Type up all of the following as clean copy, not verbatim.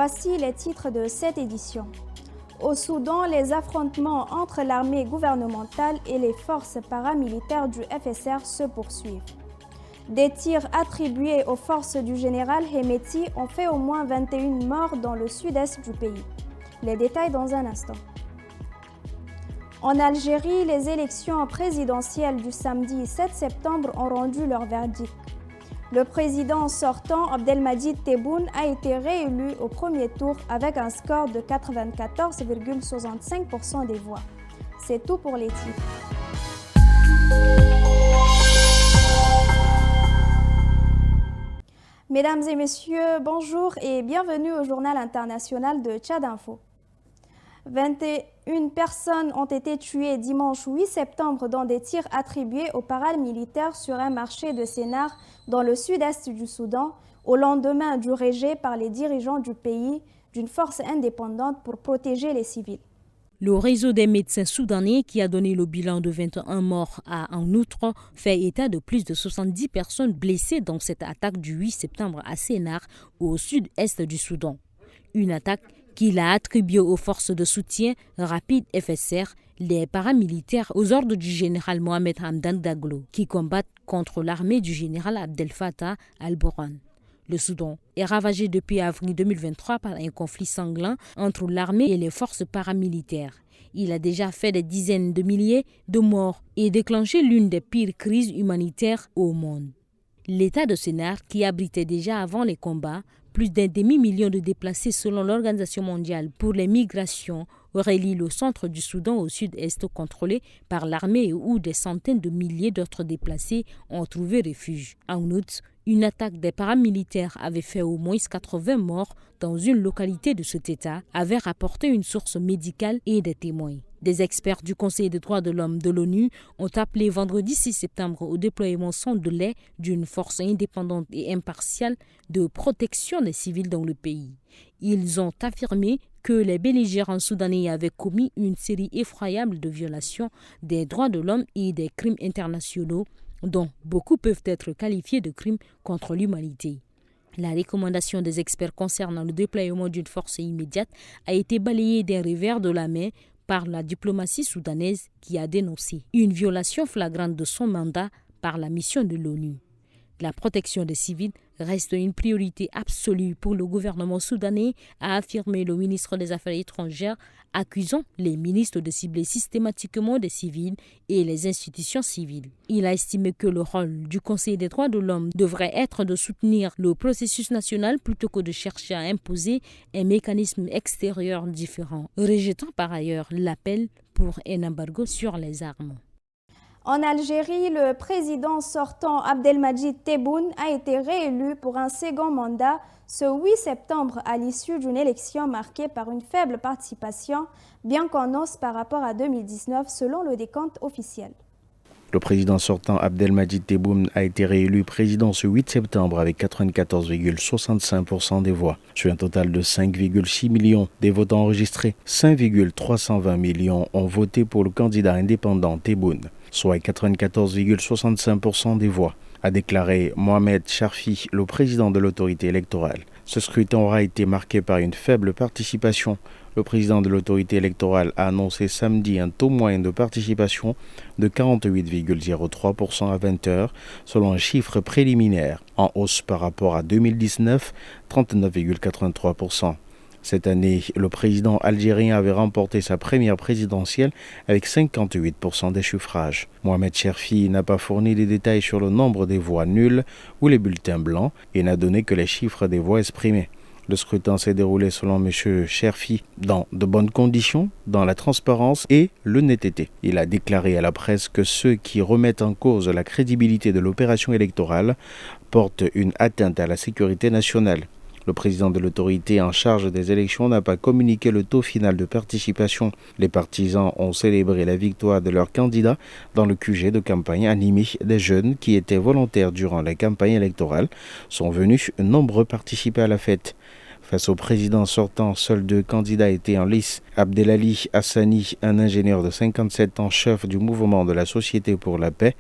Voici les titres de cette édition. Au Soudan, les affrontements entre l'armée gouvernementale et les forces paramilitaires du FSR se poursuivent. Des tirs attribués aux forces du général Hemeti ont fait au moins 21 morts dans le sud-est du pays. Les détails dans un instant. En Algérie, les élections présidentielles du samedi 7 septembre ont rendu leur verdict. Le président sortant, Abdelmadjid Tebboune, a été réélu au premier tour avec un score de 94,65% des voix. C'est tout pour les titres. Mesdames et messieurs, bonjour et bienvenue au journal international de Tchad Info. 21 personnes ont été tuées dimanche 8 septembre dans des tirs attribués aux paramilitaires sur un marché de Sénar dans le sud-est du Soudan, au lendemain du rejet par les dirigeants du pays d'une force indépendante pour protéger les civils. Le réseau des médecins soudanais, qui a donné le bilan de 21 morts, a en outre fait état de plus de 70 personnes blessées dans cette attaque du 8 septembre à Sénar, au sud-est du Soudan. Une attaque qu'il a attribuée aux forces de soutien rapide FSR, les paramilitaires aux ordres du général Mohamed Hamdan Daglo, qui combattent contre l'armée du général Abdel Fattah al-Burhan. Le Soudan est ravagé depuis avril 2023 par un conflit sanglant entre l'armée et les forces paramilitaires. Il a déjà fait des dizaines de milliers de morts et déclenché l'une des pires crises humanitaires au monde. L'état de Sénar, qui abritait déjà avant les combats plus d'un demi-million de déplacés selon l'Organisation mondiale pour les migrations, relie le centre du Soudan au sud-est contrôlé par l'armée où des centaines de milliers d'autres déplacés ont trouvé refuge. En août, une attaque des paramilitaires avait fait au moins 80 morts dans une localité de cet État, avait rapporté une source médicale et des témoins. Des experts du Conseil des droits de l'homme de l'ONU ont appelé vendredi 6 septembre au déploiement sans délai d'une force indépendante et impartiale de protection des civils dans le pays. Ils ont affirmé que les belligérants soudanais avaient commis une série effroyable de violations des droits de l'homme et des crimes internationaux, dont beaucoup peuvent être qualifiés de crimes contre l'humanité. La recommandation des experts concernant le déploiement d'une force immédiate a été balayée d'un revers de la main par la diplomatie soudanaise qui a dénoncé une violation flagrante de son mandat par la mission de l'ONU. La protection des civils reste une priorité absolue pour le gouvernement soudanais, a affirmé le ministre des Affaires étrangères, accusant les ministres de cibler systématiquement des civils et les institutions civiles. Il a estimé que le rôle du Conseil des droits de l'homme devrait être de soutenir le processus national plutôt que de chercher à imposer un mécanisme extérieur différent, rejetant par ailleurs l'appel pour un embargo sur les armes. En Algérie, le président sortant Abdelmadjid Tebboune a été réélu pour un second mandat ce 8 septembre à l'issue d'une élection marquée par une faible participation, bien qu'en hausse par rapport à 2019 selon le décompte officiel. Le président sortant Abdelmadjid Tebboune a été réélu président ce 8 septembre avec 94,65% des voix. Sur un total de 5,6 millions des votants enregistrés, 5,320 millions ont voté pour le candidat indépendant Tebboune, soit 94,65% des voix, a déclaré Mohamed Charfi, le président de l'autorité électorale. Ce scrutin aura été marqué par une faible participation. Le président de l'autorité électorale a annoncé samedi un taux moyen de participation de 48,03% à 20h, selon un chiffre préliminaire, en hausse par rapport à 2019, 39,83%. Cette année, le président algérien avait remporté sa première présidentielle avec 58% des suffrages. Mohamed Cherfi n'a pas fourni les détails sur le nombre des voix nulles ou les bulletins blancs et n'a donné que les chiffres des voix exprimées. Le scrutin s'est déroulé selon M. Cherfi dans de bonnes conditions, dans la transparence et l'honnêteté. Il a déclaré à la presse que ceux qui remettent en cause la crédibilité de l'opération électorale portent une atteinte à la sécurité nationale. Le président de l'autorité en charge des élections n'a pas communiqué le taux final de participation. Les partisans ont célébré la victoire de leur candidat dans le QG de campagne animé. Des jeunes qui étaient volontaires durant la campagne électorale sont venus nombreux participer à la fête. Face au président sortant, seuls 2 candidats étaient en lice. Abdelali Hassani, un ingénieur de 57 ans, chef du mouvement de la Société pour la paix,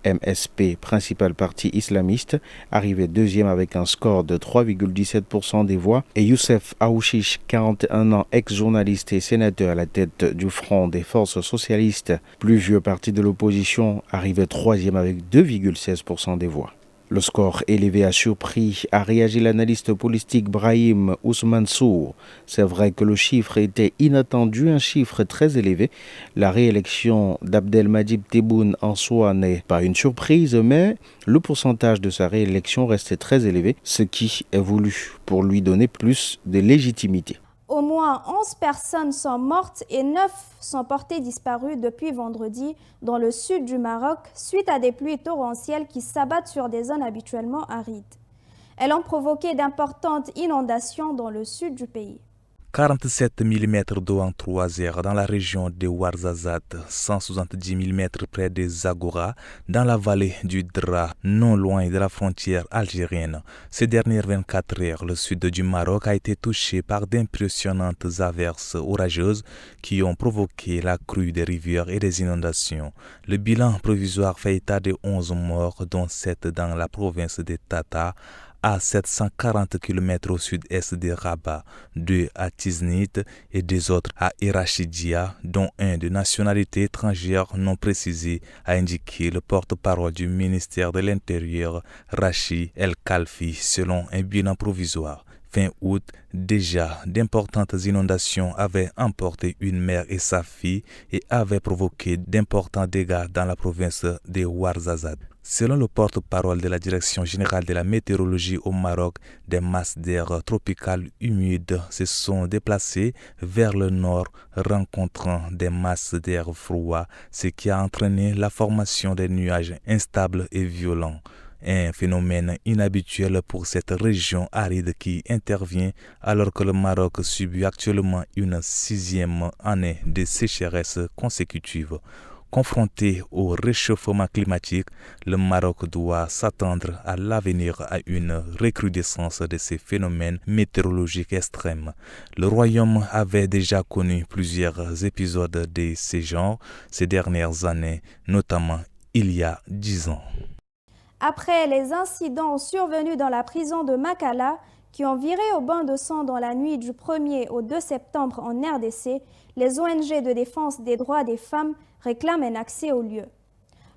MSP, principal parti islamiste, arrivait deuxième avec un score de 3,17% des voix, et Youssef Aouchiche, 41 ans, ex-journaliste et sénateur à la tête du Front des forces socialistes, plus vieux parti de l'opposition, arrivait troisième avec 2,16% des voix. Le score élevé a surpris, a réagi l'analyste politique Brahim Ousmansour. C'est vrai que le chiffre était inattendu, un chiffre très élevé. La réélection d'Abdelmadjid Tebboune en soi n'est pas une surprise, mais le pourcentage de sa réélection restait très élevé, ce qui est voulu pour lui donner plus de légitimité. Au moins 11 personnes sont mortes et 9 sont portées disparues depuis vendredi dans le sud du Maroc suite à des pluies torrentielles qui s'abattent sur des zones habituellement arides. Elles ont provoqué d'importantes inondations dans le sud du pays. 47 mm d'eau en 3 heures dans la région de Ouarzazate, 170 mm près de Zagora, dans la vallée du Dra, non loin de la frontière algérienne. Ces dernières 24 heures, le sud du Maroc a été touché par d'impressionnantes averses orageuses qui ont provoqué la crue des rivières et des inondations. Le bilan provisoire fait état de 11 morts, dont 7 dans la province de Tata, à 740 km au sud-est de Rabat, 2 à Tiznit et 2 autres à Irachidia, dont un de nationalité étrangère non précisée, a indiqué le porte-parole du ministère de l'Intérieur, Rachid El Khalfi, selon un bilan provisoire. Fin août, déjà, d'importantes inondations avaient emporté une mère et sa fille et avaient provoqué d'importants dégâts dans la province de Ouarzazate. Selon le porte-parole de la Direction générale de la météorologie au Maroc, des masses d'air tropicales humides se sont déplacées vers le nord, rencontrant des masses d'air froid, ce qui a entraîné la formation des nuages instables et violents. Un phénomène inhabituel pour cette région aride qui intervient alors que le Maroc subit actuellement une 6e année de sécheresse consécutive. Confronté au réchauffement climatique, le Maroc doit s'attendre à l'avenir à une recrudescence de ces phénomènes météorologiques extrêmes. Le Royaume avait déjà connu plusieurs épisodes de ce genre ces dernières années, notamment il y a 10 ans. Après les incidents survenus dans la prison de Makala, qui ont viré au bain de sang dans la nuit du 1er au 2 septembre en RDC, les ONG de défense des droits des femmes réclament un accès au lieu.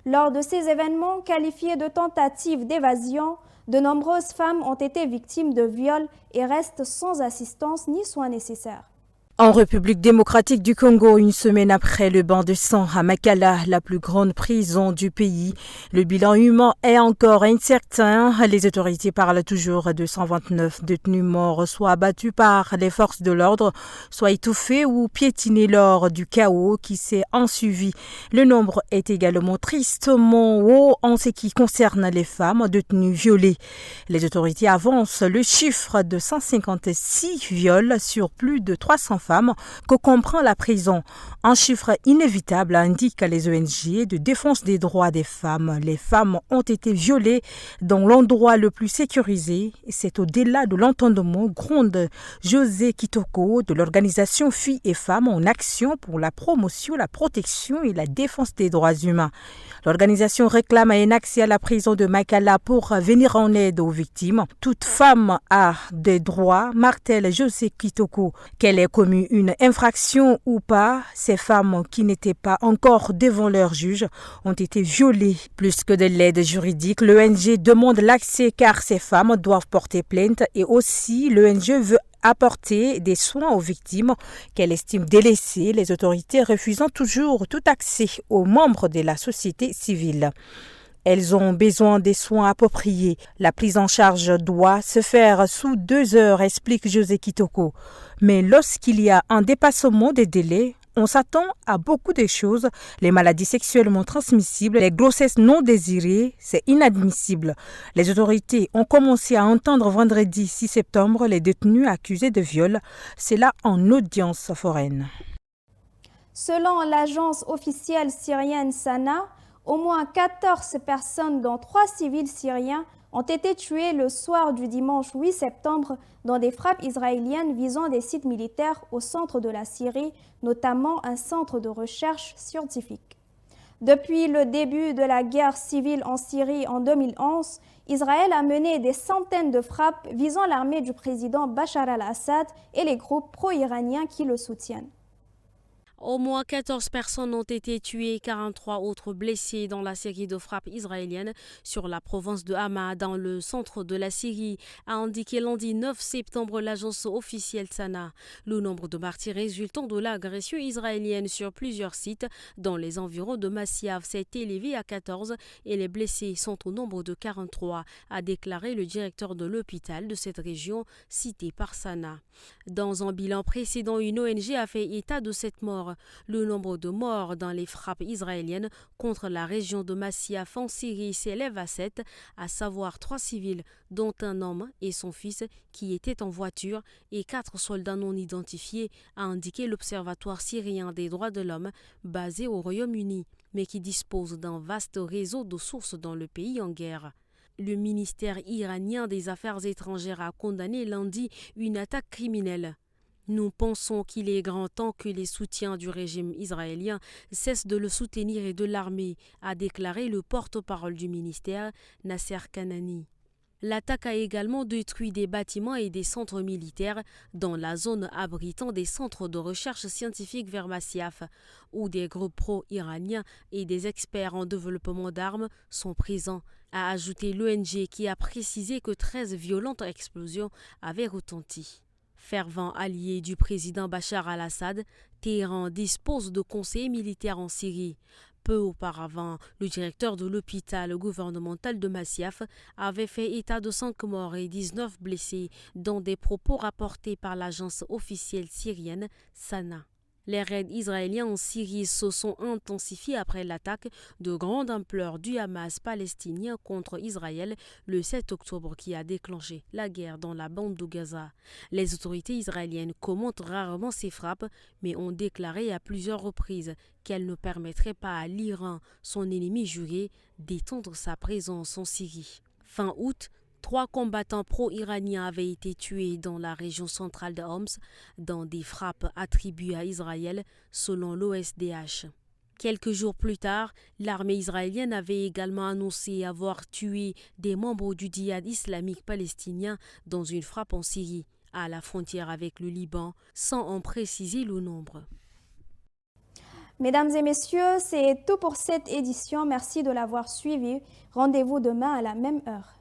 Lors de ces événements qualifiés de tentatives d'évasion, de nombreuses femmes ont été victimes de viols et restent sans assistance ni soins nécessaires. En République démocratique du Congo, une semaine après le bain de sang à Makala, la plus grande prison du pays, le bilan humain est encore incertain. Les autorités parlent toujours de 129 détenus morts, soit abattus par les forces de l'ordre, soit étouffés ou piétinés lors du chaos qui s'est ensuivi. Le nombre est également tristement haut en ce qui concerne les femmes détenues violées. Les autorités avancent le chiffre de 156 viols sur plus de 300 femmes que comprend la prison. Un chiffre inévitable indique les ONG de défense des droits des femmes. Les femmes ont été violées dans l'endroit le plus sécurisé. C'est au-delà de l'entendement, gronde José Kitoko de l'organisation Filles et Femmes en action pour la promotion, la protection et la défense des droits humains. L'organisation réclame un accès à la prison de Makala pour venir en aide aux victimes. Toute femme a des droits, martèle José Kitoko. Qu'elle ait commis une infraction ou pas, ces femmes qui n'étaient pas encore devant leur juge ont été violées. Plus que de l'aide juridique, l'ONG demande l'accès car ces femmes doivent porter plainte et aussi l'ONG veut apporter des soins aux victimes qu'elle estime délaissées, les autorités refusant toujours tout accès aux membres de la société civile. Elles ont besoin des soins appropriés. La prise en charge doit se faire sous 2 heures, explique José Kitoko. Mais lorsqu'il y a un dépassement des délais, on s'attend à beaucoup de choses. Les maladies sexuellement transmissibles, les grossesses non désirées, c'est inadmissible. Les autorités ont commencé à entendre vendredi 6 septembre les détenus accusés de viol. C'est là en audience foraine. Selon l'agence officielle syrienne Sana, au moins 14 personnes, dont 3 civils syriens, ont été tuées le soir du dimanche 8 septembre dans des frappes israéliennes visant des sites militaires au centre de la Syrie, notamment un centre de recherche scientifique. Depuis le début de la guerre civile en Syrie en 2011, Israël a mené des centaines de frappes visant l'armée du président Bachar al-Assad et les groupes pro-iraniens qui le soutiennent. Au moins 14 personnes ont été tuées et 43 autres blessées dans la série de frappes israéliennes sur la province de Hama, dans le centre de la Syrie, a indiqué lundi 9 septembre l'agence officielle Sana. Le nombre de martyrs résultant de l'agression israélienne sur plusieurs sites dans les environs de Masyaf s'est élevé à 14 et les blessés sont au nombre de 43, a déclaré le directeur de l'hôpital de cette région cité par Sana. Dans un bilan précédent, une ONG a fait état de cette mort. Le nombre de morts dans les frappes israéliennes contre la région de Masyaf en Syrie s'élève à 7, à savoir 3 civils, dont un homme et son fils qui étaient en voiture et 4 soldats non identifiés, a indiqué l'Observatoire syrien des droits de l'homme basé au Royaume-Uni, mais qui dispose d'un vaste réseau de sources dans le pays en guerre. Le ministère iranien des Affaires étrangères a condamné lundi une attaque criminelle. Nous pensons qu'il est grand temps que les soutiens du régime israélien cessent de le soutenir et de l'armer, a déclaré le porte-parole du ministère, Nasser Kanani. L'attaque a également détruit des bâtiments et des centres militaires dans la zone abritant des centres de recherche scientifique vers Masyaf, où des groupes pro-iraniens et des experts en développement d'armes sont présents, a ajouté l'ONG qui a précisé que 13 violentes explosions avaient retenti. Fervent allié du président Bachar al-Assad, Téhéran dispose de conseillers militaires en Syrie. Peu auparavant, le directeur de l'hôpital gouvernemental de Masyaf avait fait état de 5 morts et 19 blessés, dans des propos rapportés par l'agence officielle syrienne Sana. Les raids israéliens en Syrie se sont intensifiés après l'attaque de grande ampleur du Hamas palestinien contre Israël le 7 octobre qui a déclenché la guerre dans la bande de Gaza. Les autorités israéliennes commentent rarement ces frappes, mais ont déclaré à plusieurs reprises qu'elles ne permettraient pas à l'Iran, son ennemi juré, d'étendre sa présence en Syrie. Fin août, 3 combattants pro-iraniens avaient été tués dans la région centrale de Homs dans des frappes attribuées à Israël, selon l'OSDH. Quelques jours plus tard, l'armée israélienne avait également annoncé avoir tué des membres du djihad islamique palestinien dans une frappe en Syrie, à la frontière avec le Liban, sans en préciser le nombre. Mesdames et messieurs, c'est tout pour cette édition. Merci de l'avoir suivi. Rendez-vous demain à la même heure.